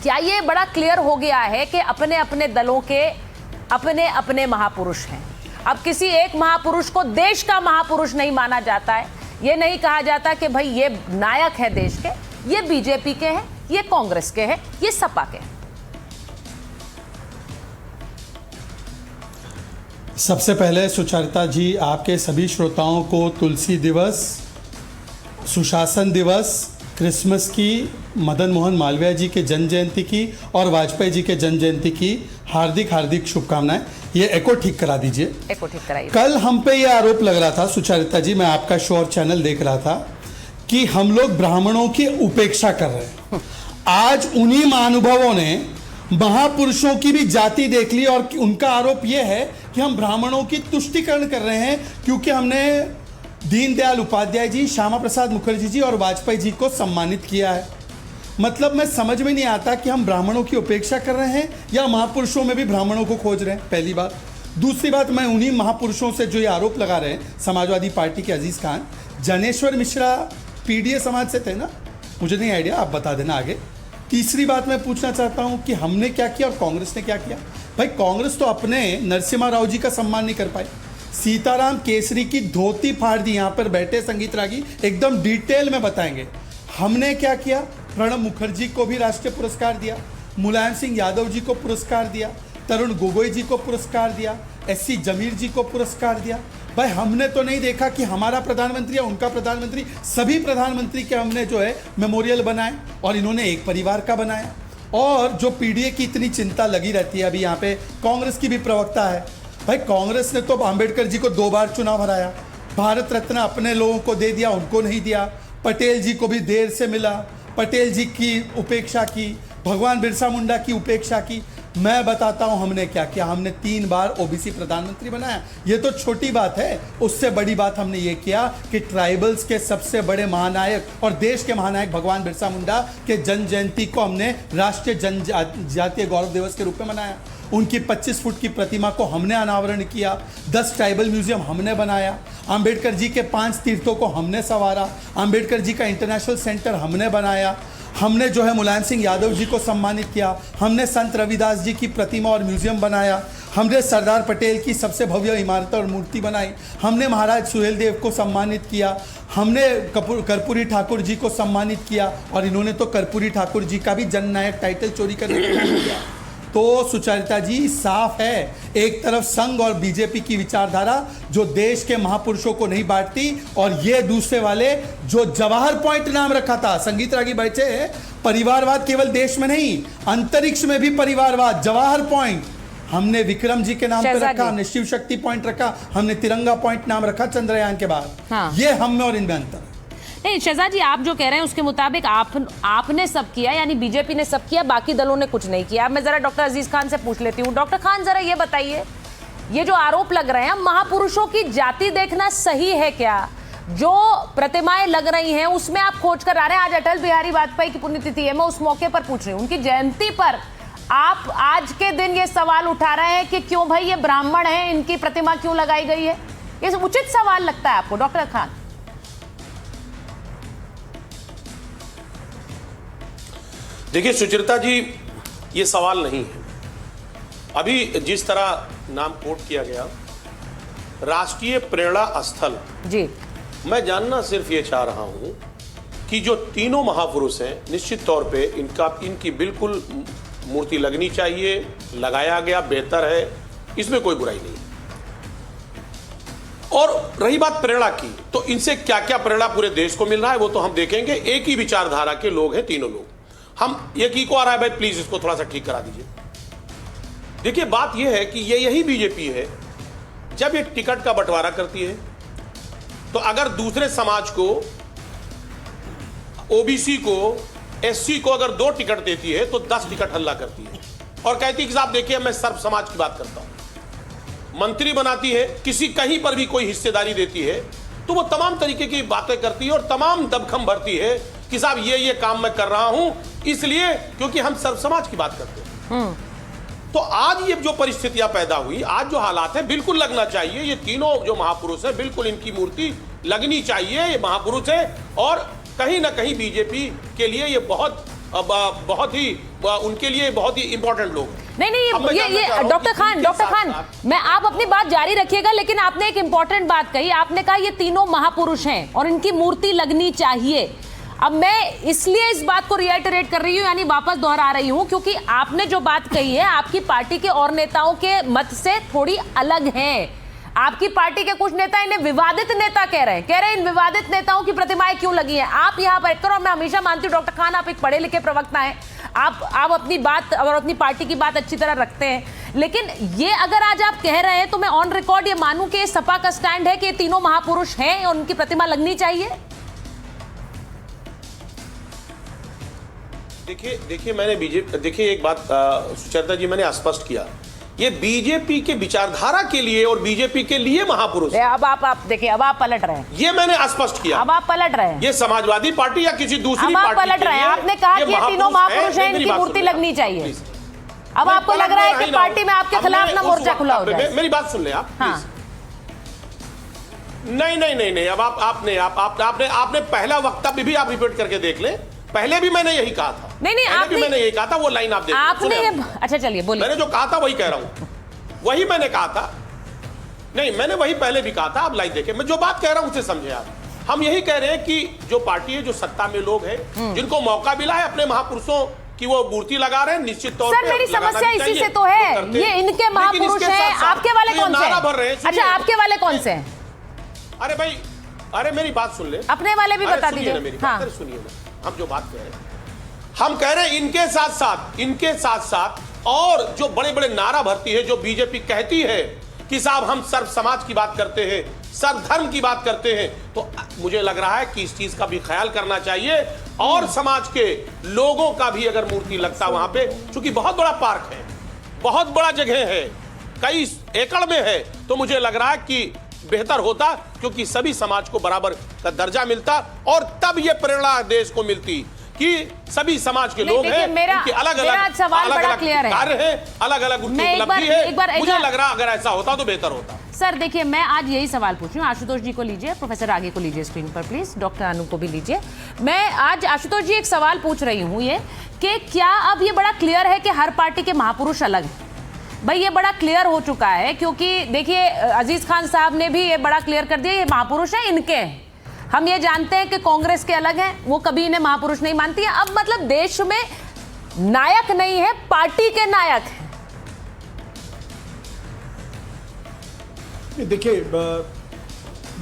क्या ये बड़ा क्लियर हो गया है कि अपने अपने दलों के अपने अपने महापुरुष हैं? अब किसी एक महापुरुष को देश का महापुरुष नहीं माना जाता है। ये नहीं कहा जाता कि भाई ये नायक है देश के, ये बीजेपी के हैं, ये कांग्रेस के हैं, ये सपा के हैं। सबसे पहले सुचरिता जी, आपके सभी श्रोताओं को तुलसी दिवस, सुशासन दिवस, क्रिसमस की, मदन मोहन मालवीय जी के जन्म जयंती की और वाजपेयी जी के जन्म जयंती की हार्दिक हार्दिक शुभकामनाएं। ये एको ठीक करा दीजिए, एको ठीक कराइए। कल हम पे ये आरोप लग रहा था सुचरिता जी, मैं आपका शो और चैनल देख रहा था कि हम लोग ब्राह्मणों की उपेक्षा कर रहे हैं। आज उन्हीं महानुभावों ने महापुरुषों की भी जाति देख ली और उनका आरोप यह है कि हम ब्राह्मणों की तुष्टीकरण कर रहे हैं क्योंकि हमने दीनदयाल उपाध्याय जी, श्यामा प्रसाद मुखर्जी जी और वाजपेयी जी को सम्मानित किया है। मतलब मैं समझ में नहीं आता कि हम ब्राह्मणों की उपेक्षा कर रहे हैं या महापुरुषों में भी ब्राह्मणों को खोज रहे हैं, पहली बात। दूसरी बात, मैं उन्हीं महापुरुषों से जो ये आरोप लगा रहे हैं, समाजवादी पार्टी के अजीज खान, जनेश्वर मिश्रा पीडीए समाज से थे ना, मुझे नहीं आइडिया, आप बता देना आगे। तीसरी बात मैं पूछना चाहता हूं कि हमने क्या किया और कांग्रेस ने क्या किया। भाई कांग्रेस तो अपने नरसिम्हा राव जी का सम्मान नहीं कर पाई, सीताराम केसरी की धोती फाड़ दी। यहाँ पर बैठे संगीत रागी एकदम डिटेल में बताएंगे हमने क्या किया। प्रणब मुखर्जी को भी राष्ट्रीय पुरस्कार दिया, मुलायम सिंह यादव जी को पुरस्कार दिया, तरुण गोगोई जी को पुरस्कार दिया, एससी जमीर जी को पुरस्कार दिया। भाई हमने तो नहीं देखा कि हमारा प्रधानमंत्री या उनका प्रधानमंत्री, सभी प्रधानमंत्री के हमने जो है मेमोरियल बनाए और इन्होंने एक परिवार का बनाया। और जो पीडीए की इतनी चिंता लगी रहती है, अभी यहाँ पे कांग्रेस की भी प्रवक्ता है, भाई कांग्रेस ने तो अंबेडकर जी को 2 बार चुनाव हराया, भारत रत्न अपने लोगों को दे दिया, उनको नहीं दिया, पटेल जी को भी देर से मिला, पटेल जी की उपेक्षा की, भगवान बिरसा मुंडा की उपेक्षा की। मैं बताता हूं हमने क्या किया। हमने 3 बार ओबीसी प्रधानमंत्री बनाया, ये तो छोटी बात है। उससे बड़ी बात हमने ये किया कि ट्राइबल्स के सबसे बड़े महानायक और देश के महानायक भगवान बिरसा मुंडा के जन्म जयंती को हमने राष्ट्रीय जनजातीय गौरव दिवस के रूप में मनाया। उनकी 25 फुट की प्रतिमा को हमने अनावरण किया, 10 ट्राइबल म्यूजियम हमने बनाया, अंबेडकर जी के 5 तीर्थों को हमने संवारा, अंबेडकर जी का इंटरनेशनल सेंटर हमने बनाया, हमने जो है मुलायम सिंह यादव जी को सम्मानित किया, हमने संत रविदास जी की प्रतिमा और म्यूजियम बनाया, हमने सरदार पटेल की सबसे भव्य इमारत और मूर्ति बनाई, हमने महाराज सुहेलदेव को सम्मानित किया, हमने कर्पूरी ठाकुर जी को सम्मानित किया और इन्होंने तो कर्पूरी ठाकुर जी का भी जननायक टाइटल चोरी करने का काम किया। तो सुचरिता जी साफ है, एक तरफ संघ और बीजेपी की विचारधारा जो देश के महापुरुषों को नहीं बांटती, और ये दूसरे वाले जो जवाहर पॉइंट नाम रखा था, संगीत रागी बैठे, परिवारवाद केवल देश में नहीं अंतरिक्ष में भी परिवारवाद, जवाहर पॉइंट हमने विक्रम जी के नाम पे रखा, हमने शिव शक्ति पॉइंट रखा, हमने तिरंगा पॉइंट नाम रखा चंद्रयान के बाद। हाँ। ये हम में और इनमें अंतर। नहीं शहजाद जी, आप जो कह रहे हैं उसके मुताबिक आपने सब किया, यानी बीजेपी ने सब किया, बाकी दलों ने कुछ नहीं किया। मैं जरा डॉक्टर अजीज खान से पूछ लेती हूँ। डॉक्टर खान, जरा ये बताइए, ये जो आरोप लग रहे हैं, महापुरुषों की जाति देखना सही है क्या? जो प्रतिमाएं लग रही हैं उसमें आप खोज कर आ रहे हैं। आज अटल बिहारी वाजपेयी की पुण्यतिथि है, मैं उस मौके पर पूछ रही हूँ, उनकी जयंती पर आप आज के दिन ये सवाल उठा रहे हैं कि क्यों भाई ये ब्राह्मण है, इनकी प्रतिमा क्यों लगाई गई है? ये उचित सवाल लगता है आपको डॉक्टर खान? देखिए सुचरिता जी, ये सवाल नहीं है। अभी जिस तरह नाम कोट किया गया राष्ट्रीय प्रेरणा स्थल जी, मैं जानना सिर्फ ये चाह रहा हूं कि जो तीनों महापुरुष हैं, निश्चित तौर पे इनकी बिल्कुल मूर्ति लगनी चाहिए, लगाया गया बेहतर है, इसमें कोई बुराई नहीं। और रही बात प्रेरणा की, तो इनसे क्या क्या प्रेरणा पूरे देश को मिल रहा है वो तो हम देखेंगे। एक ही विचारधारा के लोग हैं तीनों लोग। हम ये की को आ रहा है भाई, प्लीज इसको थोड़ा सा ठीक करा दीजिए। देखिए बात यह है कि ये यही बीजेपी है जब ये टिकट का बंटवारा करती है तो अगर दूसरे समाज को, ओबीसी को, एससी को अगर 2 टिकट देती है तो 10 टिकट हल्ला करती है और कहती है कि साहब देखिए मैं सर्व समाज की बात करता हूं। मंत्री बनाती है, किसी कहीं पर भी कोई हिस्सेदारी देती है तो वो तमाम तरीके की बातें करती है और तमाम दबखम भरती है कि साहब ये काम मैं कर रहा हूं इसलिए क्योंकि हम सर्व समाज की बात करते हैं। तो आज ये जो परिस्थितियां पैदा हुई, आज जो हालात है, बिल्कुल लगना चाहिए। ये तीनों जो महापुरुष हैं बिल्कुल इनकी मूर्ति लगनी चाहिए। ये महापुरुष है और कहीं ना कहीं बीजेपी के लिए ये बहुत बहुत ही उनके लिए बहुत ही इंपॉर्टेंट लोग हैं। नहीं ये डॉक्टर खान मैं आप अपनी बात जारी रखिएगा, लेकिन आपने एक इंपॉर्टेंट बात कही। आपने कहा ये तीनों महापुरुष हैं और इनकी मूर्ति लगनी चाहिए। अब मैं इसलिए इस बात को रिएटरेट कर रही हूं, यानी वापस दोहरा रही हूं, क्योंकि आपने जो बात कही है आपकी पार्टी के और नेताओं के मत से थोड़ी अलग है। आपकी पार्टी के कुछ नेता इन्हें विवादित नेता कह रहे हैं इन विवादित नेताओं की प्रतिमाएं क्यों लगी हैं। आप यहां पर करो, मैं हमेशा मानती हूं डॉक्टर खान आप एक पढ़े लिखे प्रवक्ता हैं, आप अपनी बात और अपनी पार्टी की बात अच्छी तरह रखते हैं, लेकिन ये अगर आज आप कह रहे हैं तो मैं ऑन रिकॉर्ड ये मानूं कि सपा का स्टैंड है कि ये तीनों महापुरुष हैं और उनकी प्रतिमा लगनी चाहिए। देखिए मैंने बीजेपी, देखिए एक बात सुचरिता जी मैंने स्पष्ट किया, ये बीजेपी के विचारधारा के लिए और बीजेपी के लिए महापुरुष। अब आप देखिए, अब आप पलट रहे हैं, ये मैंने स्पष्ट किया। अब आप पलट रहे हैं, ये समाजवादी पार्टी या किसी दूसरी पार्टी पलट रहे हैं। आपने कहा कि ये तीनों महापुरुष हैं, इनकी मूर्ति लगनी चाहिए। अब आपको लग रहा है कि पार्टी में आपके खिलाफ ना मोर्चा खुला हो जाए। मेरी बात सुन ले आप। हाँ। नहीं, अब आपने पहला वक्तव्य भी आप रिपीट करके देख ले। पहले भी मैंने यही कहा था। नहीं आपने मैंने यही कहा था, वो लाइन आप देखिए। आपने अच्छा चलिए बोलिए। मैंने जो कहा था वही कह रहा हूं, वही मैंने कहा था। नहीं, मैंने वही पहले भी कहा था, आप लाइन देखिए। मैं जो बात कह रहा हूं उसे समझे आप। हम यही कह रहे हैं कि जो पार्टी है, जो सत्ता में लोग हैं, जिनको मौका मिला है अपने महापुरुषों की वो मूर्ति लगा रहे हैं, निश्चित तौर पर मेरी समस्या इसी से तो है। ये इनके महापुरुष हैं, आपके वाले कौन से हैं? अच्छा, आपके वाले कौन से हैं? अरे भाई, अरे मेरी बात सुन ले, अपने वाले भी बता दीजिए। सुनिए ना, हम जो बात कह रहे हैं, हम कह रहे हैं इनके साथ साथ और जो बड़े बड़े नारा भरती है, जो बीजेपी कहती है कि साहब हम सर्व समाज की बात करते हैं, सर्व धर्म की बात करते हैं, तो मुझे लग रहा है कि इस चीज का भी ख्याल करना चाहिए और समाज के लोगों का भी अगर मूर्ति लगता वहां पे, क्योंकि बहुत बड़ा पार्क है, बहुत बड़ा जगह है, कई एकड़ में है, तो मुझे लग रहा है कि बेहतर होता, क्योंकि सभी समाज को बराबर का दर्जा मिलता और तब ये प्रेरणा देश को मिलती कि सभी समाज के लोग हैं, उनके अलग-अलग कार्य हैं, अलग-अलग उनकी उपलब्धि है। मुझे लग रहा अगर ऐसा होता तो बेहतर होता। सर देखिए, मैं आज यही सवाल पूछ रही हूँ। आशुतोष जी को लीजिए, प्रोफेसर आगे को लीजिए स्क्रीन पर प्लीज, डॉक्टर अनु को भी लीजिए। मैं आज आशुतोष जी एक सवाल पूछ रही हूँ ये कि क्या अब ये बड़ा क्लियर है कि हर पार्टी के महापुरुष अलग हैं? भाई ये बड़ा क्लियर हो चुका है, क्योंकि देखिए अजीज खान साहब ने भी ये बड़ा क्लियर कर दिया, ये महापुरुष हैं, इनके हैं। हम ये जानते हैं कि कांग्रेस के अलग हैं, वो कभी इन्हें महापुरुष नहीं मानती है। अब मतलब देश में नायक नहीं है, पार्टी के नायक हैं। देखिए,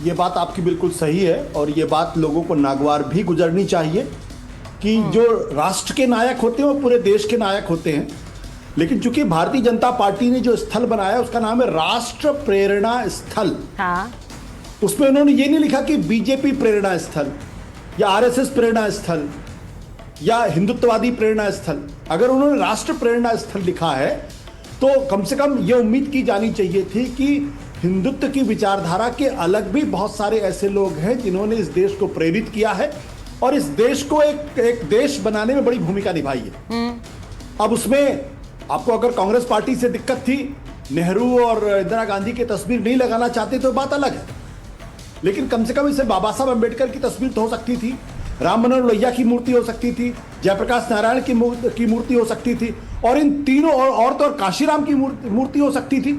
ये बात आपकी बिल्कुल सही है और ये बात लोगों को नागवार भी गुजरनी चाहिए कि जो राष्ट्र के नायक होते हैं वो पूरे देश के नायक होते हैं। लेकिन चूंकि भारतीय जनता पार्टी ने जो स्थल बनाया उसका नाम है राष्ट्र प्रेरणा स्थल। हाँ। उसमें उन्होंने ये नहीं लिखा कि बीजेपी प्रेरणा स्थल या आरएसएस प्रेरणा स्थल या हिंदुत्ववादी प्रेरणा स्थल। अगर उन्होंने राष्ट्र प्रेरणा स्थल लिखा है तो कम से कम ये उम्मीद की जानी चाहिए थी कि हिंदुत्व की विचारधारा के अलग भी बहुत सारे ऐसे लोग हैं जिन्होंने इस देश को प्रेरित किया है और इस देश को एक देश बनाने में बड़ी भूमिका निभाई है। अब उसमें आपको अगर कांग्रेस पार्टी से दिक्कत थी, नेहरू और इंदिरा गांधी की तस्वीर नहीं लगाना चाहते तो बात अलग है, लेकिन कम से कम इसे बाबा साहब अंबेडकर की तस्वीर तो हो सकती थी, राम मनोहर लोहिया की मूर्ति हो सकती थी, जयप्रकाश नारायण की मूर्ति हो सकती थी और इन तीनों और तो और काशीराम की मूर्ति हो सकती थी,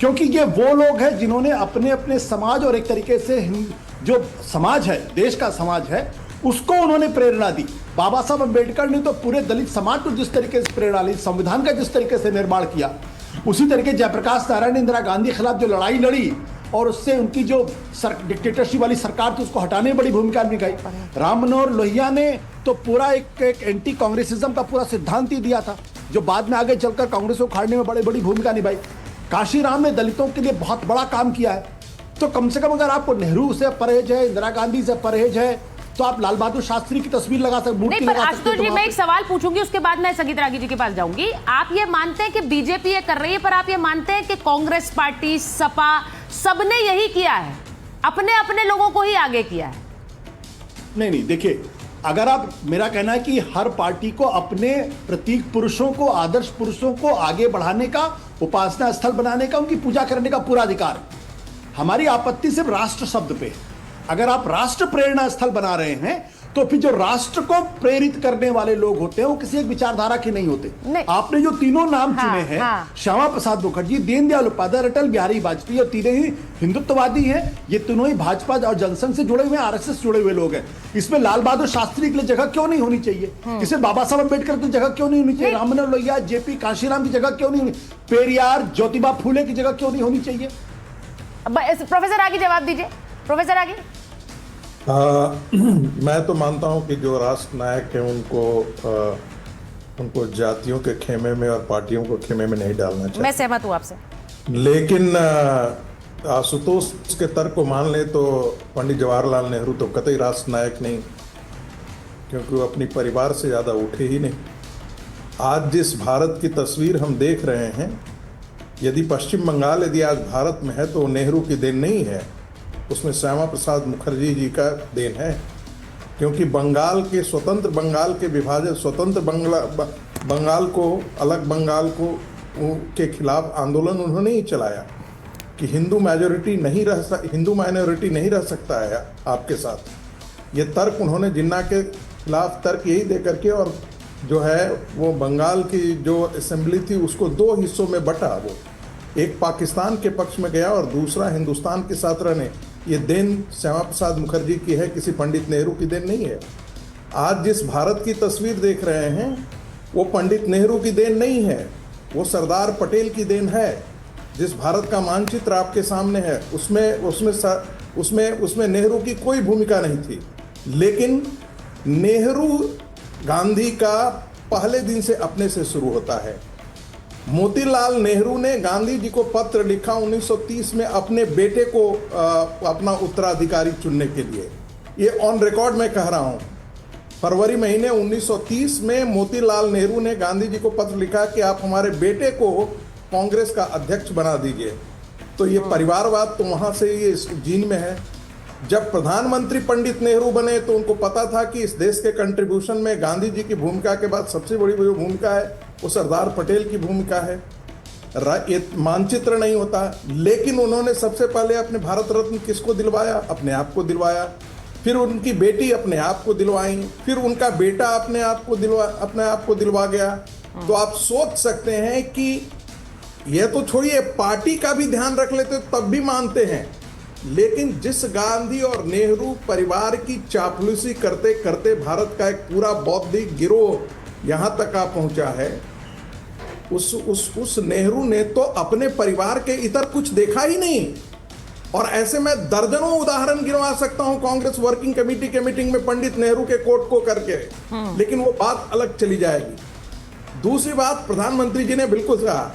क्योंकि ये वो लोग हैं जिन्होंने अपने अपने समाज और एक तरीके से जो समाज है, देश का समाज है, उसको उन्होंने प्रेरणा दी। बाबा साहब अंबेडकर ने तो पूरे दलित समाज को जिस तरीके से प्रेरणा ली, संविधान का जिस तरीके से निर्माण किया, उसी तरीके जयप्रकाश नारायण ने इंदिरा गांधी के खिलाफ जो लड़ाई लड़ी और उससे उनकी जो डिक्टेटरशिप वाली सरकार थी उसको हटाने में बड़ी भूमिका निभाई। राम मनोहर लोहिया ने तो पूरा एक एंटी कांग्रेसिज्म का पूरा सिद्धांत ही दिया था, जो बाद में आगे चलकर कांग्रेस को उखाड़ने में बड़ी भूमिका निभाई। काशीराम ने दलितों के लिए बहुत बड़ा काम किया है। तो कम से कम अगर आपको नेहरू से परहेज है, इंदिरा गांधी से परहेज है, तो आप लाल बहादुर शास्त्री की तस्वीर लगा सकते। नहीं, पर आशुतोष जी मैं एक सवाल पूछूंगी, उसके बाद मैं संगीता रागी जी के पास जाऊंगी। आप ये मानते हैं कि बीजेपी ये कर रही है, पर आप ये मानते हैं कि कांग्रेस पार्टी, सपा, सबने यही किया है, अपने अपने लोगों को ही आगे किया है? नहीं, देखिए, अगर आप, मेरा कहना है कि हर पार्टी को अपने प्रतीक पुरुषों को, आदर्श पुरुषों को आगे बढ़ाने का, उपासना स्थल बनाने का, उनकी पूजा करने का पूरा अधिकार है। हमारी आपत्ति सिर्फ राष्ट्र शब्द पे है। अगर आप राष्ट्र प्रेरणा स्थल बना रहे हैं तो फिर जो राष्ट्र को प्रेरित करने वाले लोग होते हैं वो किसी एक विचारधारा के नहीं होते। नहीं। आपने जो तीनों नाम हाँ, चुने हैं, हाँ। श्यामा प्रसाद मुखर्जी, दीनदयाल उपाध्याय, अटल बिहारी वाजपेयी, और तीनों ही हिंदुत्ववादी हैं। ये तीनों ही भाजपा और जनसंघ से जुड़े हुए, आरएसएस जुड़े हुए लोग हैं। इसमें लाल बहादुर शास्त्री के लिए जगह क्यों नहीं होनी चाहिए? इसमें बाबा साहब अम्बेडकर की जगह क्यों नहीं होनी चाहिए? राममनोहर लोहिया, जेपी कांशीराम की जगह क्यों नहीं होनी? पेरियार, ज्योतिबा फूले की जगह क्यों नहीं होनी चाहिए? प्रोफेसर आगे जवाब दीजिए। प्रोफेसर आगे। मैं तो मानता हूं कि जो राष्ट्र नायक हैं उनको जातियों के खेमे में और पार्टियों को खेमे में नहीं डालना चाहिए। मैं सहमत हूं आपसे। लेकिन आशुतोष के तर्क को मान ले तो पंडित जवाहरलाल नेहरू तो कतई राष्ट्र नायक नहीं, क्योंकि वो अपनी परिवार से ज़्यादा उठे ही नहीं। आज जिस भारत की तस्वीर हम देख रहे हैं, यदि पश्चिम बंगाल यदि आज भारत में है तो नेहरू की देन नहीं है, उसमें श्यामा प्रसाद मुखर्जी जी का देन है। क्योंकि बंगाल के स्वतंत्र बंगाल के विभाजन, स्वतंत्र बंगाल को, अलग बंगाल को के खिलाफ आंदोलन उन्होंने ही चलाया कि हिंदू माइनॉरिटी नहीं रह सकता है आपके साथ। ये तर्क उन्होंने जिन्ना के खिलाफ तर्क यही दे करके, और जो है वो बंगाल की जो असेंबली थी उसको दो हिस्सों में बटा। वो एक पाकिस्तान के पक्ष में गया और दूसरा हिंदुस्तान के साथ रहने। ये देन श्यामा प्रसाद मुखर्जी की है, किसी पंडित नेहरू की देन नहीं है। आज जिस भारत की तस्वीर देख रहे हैं वो पंडित नेहरू की देन नहीं है, वो सरदार पटेल की देन है। जिस भारत का मानचित्र आपके सामने है उसमें नेहरू की कोई भूमिका नहीं थी। लेकिन नेहरू गांधी का पहले दिन से अपने से शुरू होता है। मोतीलाल नेहरू ने गांधी जी को पत्र लिखा 1930 में अपने बेटे को अपना उत्तराधिकारी चुनने के लिए। ये ऑन रिकॉर्ड मैं कह रहा हूँ। फरवरी महीने 1930 में मोतीलाल नेहरू ने गांधी जी को पत्र लिखा कि आप हमारे बेटे को कांग्रेस का अध्यक्ष बना दीजिए। तो ये परिवारवाद तो वहाँ से ये जीन में है। जब प्रधानमंत्री पंडित नेहरू बने तो उनको पता था कि इस देश के कंट्रीब्यूशन में गांधी जी की भूमिका के बाद सबसे बड़ी जो भूमिका है वो सरदार पटेल की भूमिका है। ये मानचित्र नहीं होता, लेकिन उन्होंने सबसे पहले अपने भारत रत्न किसको दिलवाया? अपने आप को दिलवाया। फिर उनकी बेटी अपने आप को दिलवाई, फिर उनका बेटा अपने आप को दिलवा गया। तो आप सोच सकते हैं कि यह तो छोड़िए, पार्टी का भी ध्यान रख लेते तब भी मानते हैं। लेकिन जिस गांधी और नेहरू परिवार की चापलूसी करते करते भारत का एक पूरा बौद्धिक गिरोह यहां तक आ पहुंचा है, उस नेहरू ने तो अपने परिवार के इतर कुछ देखा ही नहीं। और ऐसे में दर्जनों उदाहरण गिनवा सकता हूं कांग्रेस वर्किंग कमेटी के मीटिंग में पंडित नेहरू के कोट को करके, लेकिन वो बात अलग चली जाएगी। दूसरी बात, प्रधानमंत्री जी ने बिल्कुल कहा,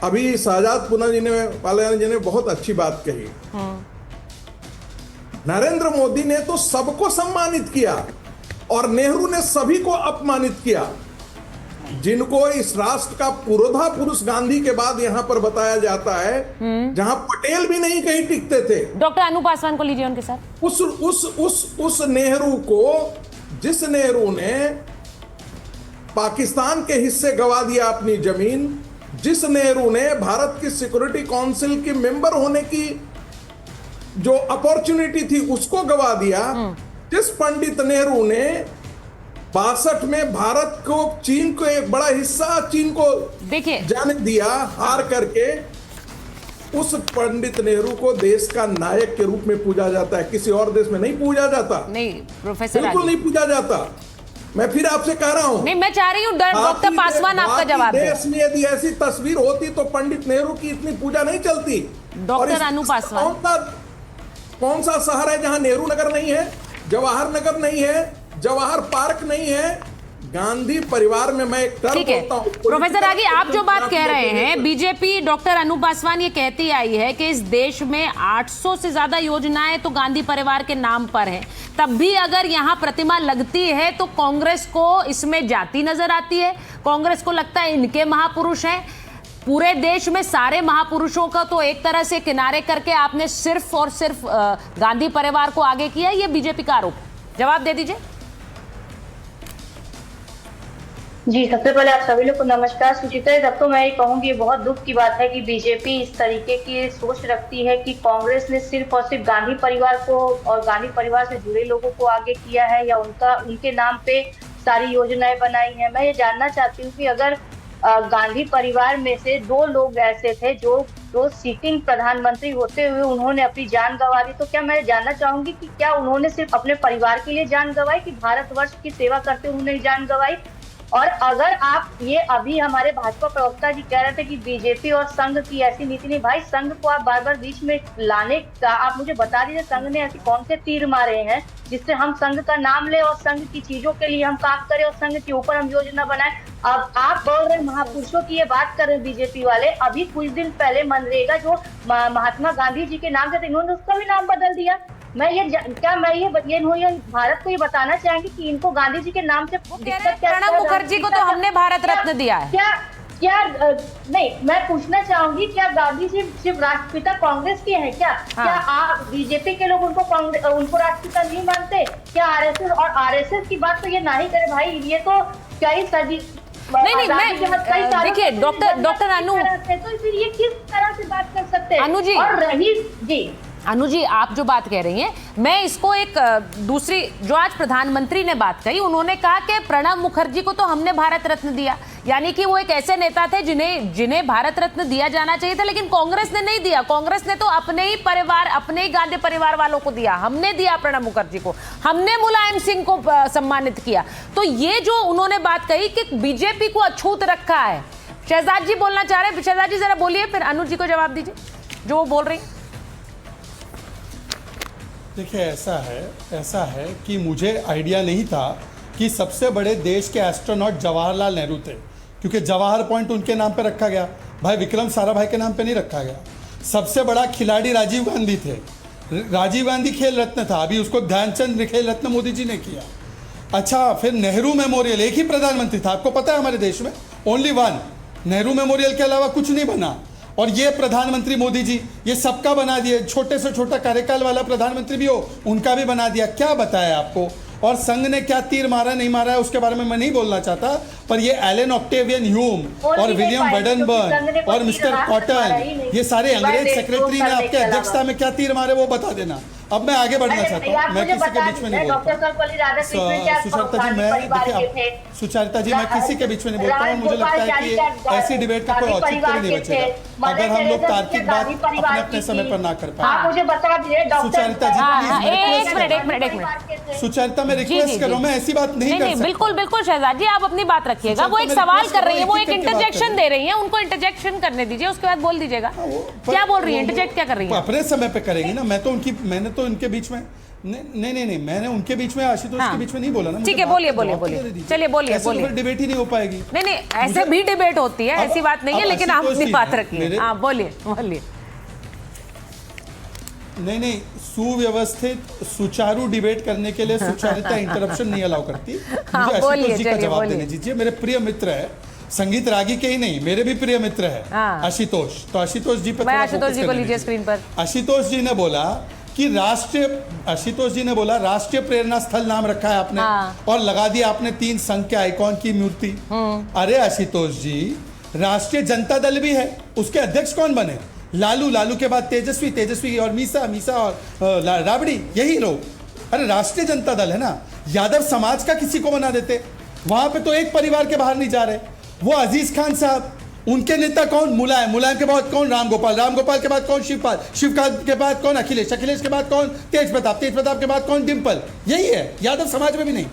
अभी शहजाद पुनिया जी ने बहुत अच्छी बात कही। नरेंद्र मोदी ने तो सबको सम्मानित किया और नेहरू ने सभी को अपमानित किया। जिनको इस राष्ट्र का पुरोधा पुरुष गांधी के बाद यहां पर बताया जाता है, जहां पटेल भी नहीं कहीं टिकते थे। डॉक्टर अनु पासवान को लीजिए उनके साथ। उस नेहरू को, जिस नेहरू ने पाकिस्तान के हिस्से गवा दिया अपनी जमीन, जिस नेहरू ने भारत की सिक्योरिटी काउंसिल की मेंबर होने की जो अपॉर्चुनिटी थी उसको गवा दिया, जिस पंडित नेहरू ने 62 में भारत को, चीन को एक बड़ा हिस्सा चीन को देखिए जाने दिया हार करके, उस पंडित नेहरू को देश का नायक के रूप में पूजा जाता है। किसी और देश में नहीं पूजा जाता। नहीं प्रोफेसर, बिल्कुल नहीं पूजा जाता। मैं फिर आपसे कह रहा हूं, नहीं, मैं चाह रही हूं डॉक्टर पासवान आपका जवाब दे। देश में यदि ऐसी तस्वीर होती तो पंडित नेहरू की इतनी पूजा नहीं चलती। डॉक्टर अनु पासवान, कौन सा शहर है जहां नेहरू नगर नहीं है, जवाहर नगर नहीं है, जवाहर पार्क नहीं है? गांधी परिवार में मैं एक टर्म बोलता हूं। प्रोफेसर आगे आप जो बात कह रहे हैं, बीजेपी डॉक्टर अनु पासवान ये कहती आई है कि इस देश में 800 से ज्यादा योजनाएं तो गांधी परिवार के नाम पर हैं। तब भी अगर यहाँ प्रतिमा लगती है तो कांग्रेस को इसमें जाति नजर आती है। कांग्रेस को लगता है इनके महापुरुष हैं। पूरे देश में सारे महापुरुषों का तो एक तरह से किनारे करके आपने सिर्फ और सिर्फ गांधी परिवार को आगे किया। ये बीजेपी का आरोप। जवाब दे दीजिए। जी, सबसे पहले आप सभी लोग को नमस्कार। सुचित्रा जी, अब तो मैं ये कहूंगी, ये बहुत दुख की बात है कि बीजेपी इस तरीके की सोच रखती है कि कांग्रेस ने सिर्फ और सिर्फ गांधी परिवार को और गांधी परिवार से जुड़े लोगों को आगे किया है या उनके नाम पे सारी योजनाएं बनाई हैं। मैं ये जानना चाहती हूँ कि अगर गांधी परिवार में से 2 लोग ऐसे थे जो सिटिंग प्रधानमंत्री होते हुए उन्होंने अपनी जान गंवा दी, तो क्या मैं जानना चाहूंगी कि क्या उन्होंने सिर्फ अपने परिवार के लिए जान गंवाई कि भारतवर्ष की सेवा करते हुए उन्होंने जान गंवाई? और अगर आप ये अभी हमारे भाजपा प्रवक्ता जी कह रहे थे कि बीजेपी और संघ की ऐसी नीति नहीं, भाई संघ को आप बार बार बीच में लाने का आप मुझे बता दीजिए, संघ ने ऐसे कौन से तीर मारे हैं जिससे हम संघ का नाम ले और संघ की चीजों के लिए हम काम करें और संघ के ऊपर हम योजना बनाएं। अब आप बोल रहे महापुरुषों की ये बात कर रहे हैं बीजेपी वाले, अभी कुछ दिन पहले मनरेगा जो महात्मा गांधी जी के नाम से, इन्होंने उसका भी नाम बदल दिया। ये भारत को ये बताना चाहेंगे कि इनको गांधी जी के नाम से दिक्कत क्या? प्रणब मुखर्जी को तो हमने भारत रत्न दिया है। क्या नहीं, मैं पूछना चाहूंगी, क्या गांधी जी सिर्फ राष्ट्रपिता कांग्रेस के हैं क्या? हाँ। क्या आप बीजेपी के लोग उनको राष्ट्रपिता नहीं मानते क्या? आरएसएस की बात तो ये नहीं करे भाई, ये तो कई सदी नहीं, मैं देखिए डॉक्टर अनु, तो फिर ये किस तरह से बात कर सकते हैं? अनु जी, और रही जी अनु जी, आप जो बात कह रही हैं, मैं इसको एक दूसरी, जो आज प्रधानमंत्री ने बात कही, उन्होंने कहा कि प्रणब मुखर्जी को तो हमने भारत रत्न दिया, यानी कि वो एक ऐसे नेता थे जिन्हें भारत रत्न दिया जाना चाहिए था, लेकिन कांग्रेस ने नहीं दिया। कांग्रेस ने तो अपने ही परिवार, अपने ही गांधी परिवार वालों को दिया। हमने दिया प्रणब मुखर्जी को, हमने मुलायम सिंह को सम्मानित किया। तो ये जो उन्होंने बात कही कि बीजेपी को अछूत रखा है, शहजाद जी बोलना चाह रहे हैं। शहजाद जी जरा बोलिए, फिर अनु जी को जवाब दीजिए जो वो बोल रही। देखिए, ऐसा है कि मुझे आइडिया नहीं था कि सबसे बड़े देश के एस्ट्रोनॉट जवाहरलाल नेहरू थे, क्योंकि जवाहर पॉइंट उनके नाम पे रखा गया, भाई विक्रम साराभाई के नाम पे नहीं रखा गया। सबसे बड़ा खिलाड़ी राजीव गांधी थे, राजीव गांधी खेल रत्न था, अभी उसको ध्यानचंद खेल रत्न मोदी जी ने किया। अच्छा, फिर नेहरू मेमोरियल, एक ही प्रधानमंत्री था, आपको पता है हमारे देश में ओनली वन, नेहरू मेमोरियल के अलावा कुछ नहीं बना। और ये प्रधानमंत्री मोदी जी ये सबका बना दिए, छोटे से छोटा कार्यकाल वाला प्रधानमंत्री भी हो उनका भी बना दिया। क्या बताया आपको? और संघ ने क्या तीर मारा नहीं मारा है उसके बारे में मैं नहीं बोलना चाहता, पर ये एलन ऑक्टेवियन ह्यूम और विलियम वेडनबर्न और मिस्टर कॉटन, ये सारे अंग्रेज सेक्रेटरी ने आपके अध्यक्षता में क्या तीर मारे वो बता देना। अब मैं आगे बढ़ना चाहता हूँ, मैं किसी के बीच में नहीं बोलता। सुचरिता जी, मैं देखिए, सुचरिता जी, मैं किसी के बीच में नहीं बोलता हूँ। मुझे लगता है कि ऐसी डिबेट का कोई औचित्य नहीं बचेगा अगर हम लोग तार्किक बात अपने अपने समय पर ना कर पाए। मुझे बता दीजिए सुचरिता जी, एक मिनट, सुचरिता, मैं रिक्वेस्ट कर रहा हूँ, मैं ऐसी बात नहीं कर सकता। बिल्कुल शहजाद जी, आप अपनी बात रखिएगा। वो एक सवाल कर रही है, वो एक इंटरजेक्शन दे रही है, उनको इंटरजेक्शन करने दीजिए, उसके बाद बोल दीजिएगा क्या बोल रही है, इंटरजेक्ट क्या कर रही है। अपने समय पे करेंगी ना, मैंने तो उनके बीच में नहीं, मैंने उनके बीच में, आशुतोष के बीच में नहीं बोला ना। ठीक है, बोलिए, चलिए बोलिए। डिबेट ही नहीं हो पाएगी। नहीं, ऐसे भी डिबेट होती है, ऐसी बात नहीं है, लेकिन आप अपनी बात रखिए। हाँ, बोलिए। नहीं, सुव्यवस्थित सुचारू डिबेट करने के लिए सुचारिता इंटरप्शन नहीं अलाउ करती। मुझे आशुतोष जी का जवाब देने दीजिए। मेरे प्रिय मित्र है, संगीत रागी के ही नहीं, मेरे भी प्रिय मित्र है आशुतोष, तो आशुतोष जी पे आशुतोष जी को लीजिए स्क्रीन पर। आशुतोष जी ने बोला कि राष्ट्रीय प्रेरणा स्थल नाम रखा है आपने, और लगा दिया आपने 3 संघ के आइकॉन की मूर्ति। अरे आशुतोष जी, राष्ट्रीय जनता दल भी है, उसके अध्यक्ष कौन बने? लालू के बाद तेजस्वी और मीसा और राबड़ी, यही लोग। अरे राष्ट्रीय जनता दल है ना, यादव समाज का किसी को बना देते। वहां पे तो एक परिवार के बाहर नहीं जा रहे। वो अजीज खान साहब, उनके नेता कौन? मुलायम के बाद कौन? राम गोपाल के बाद कौन? शिवपाल के बाद कौन? अखिलेश के बाद कौन? तेज प्रताप के बाद कौन? डिम्पल। यही है, यादव समाज में भी नहीं।